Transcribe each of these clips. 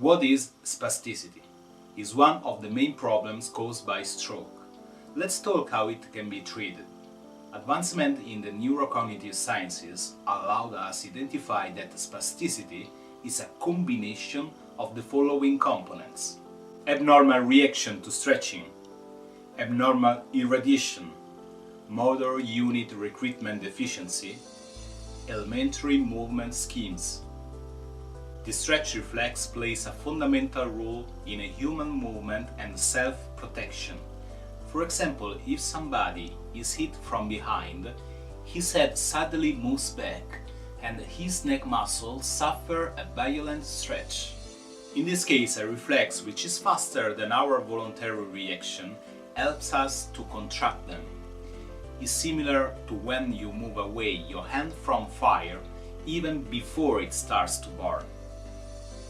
What is spasticity? It's one of the main problems caused by stroke. Let's talk how it can be treated. Advancement in the neurocognitive sciences allowed us to identify that spasticity is a combination of the following components: abnormal reaction to stretching, abnormal irradiation, motor unit recruitment deficiency, elementary movement schemes. The stretch reflex plays a fundamental role in a human movement and self-protection. For example, if somebody is hit from behind, his head suddenly moves back and his neck muscles suffer a violent stretch. In this case, a reflex which is faster than our voluntary reaction helps us to contract them. It's similar to when you move away your hand from fire even before it starts to burn.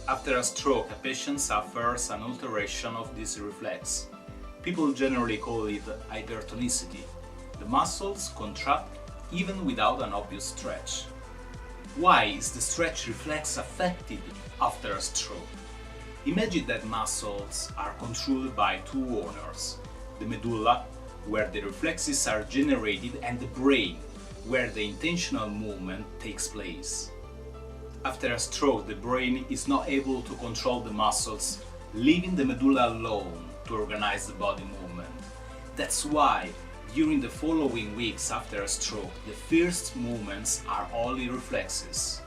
After a stroke, a patient suffers an alteration of this reflex. People generally call it hypertonicity. The muscles contract even without an obvious stretch. Why is the stretch reflex affected after a stroke? Imagine that muscles are controlled by two owners: the medulla, where the reflexes are generated, and the brain, where the intentional movement takes place. After a stroke, the brain is not able to control the muscles, leaving the medulla alone to organize the body movement. That's why, during the following weeks after a stroke, the first movements are only reflexes.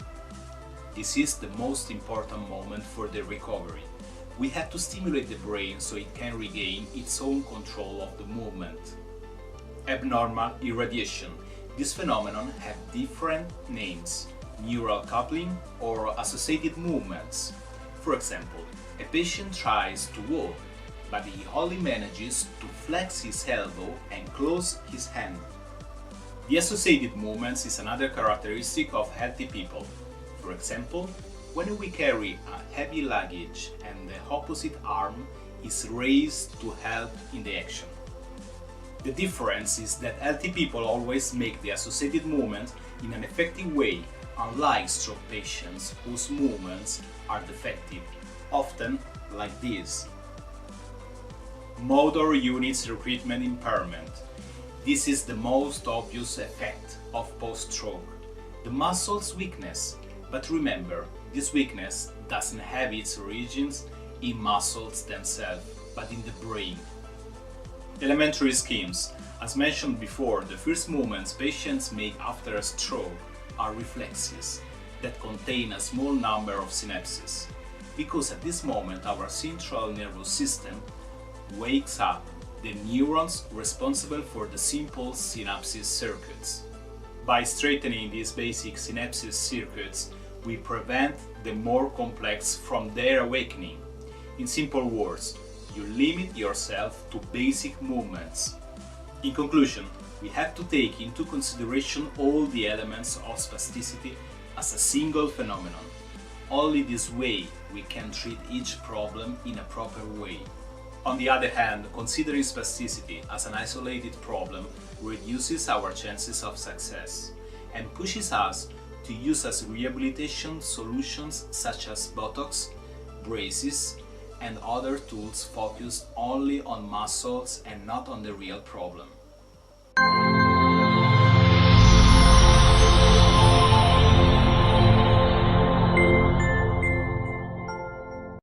This is the most important moment for the recovery. We have to stimulate the brain so it can regain its own control of the movement. Abnormal irradiation. This phenomenon has different names: neural coupling or associated movements. For example, a patient tries to walk, but he only manages to flex his elbow and close his hand. The associated movements is another characteristic of healthy people. For example, when we carry a heavy luggage and the opposite arm is raised to help in the action. The difference is that healthy people always make the associated movement in an effective way, unlike stroke patients whose movements are defective, often like this. Motor units recruitment impairment. This is the most obvious effect of post-stroke. The muscles weakness, but remember, this weakness doesn't have its origins in muscles themselves, but in the brain. Elementary schemes. As mentioned before, the first movements patients make after a stroke are reflexes that contain a small number of synapses, because at this moment our central nervous system wakes up the neurons responsible for the simple synapses circuits. By straightening these basic synapses circuits, we prevent the more complex from their awakening. In simple words, you limit yourself to basic movements. In conclusion, we have to take into consideration all the elements of spasticity as a single phenomenon. Only this way we can treat each problem in a proper way. On the other hand, considering spasticity as an isolated problem reduces our chances of success and pushes us to use as rehabilitation solutions such as Botox, braces, and other tools focused only on muscles and not on the real problem.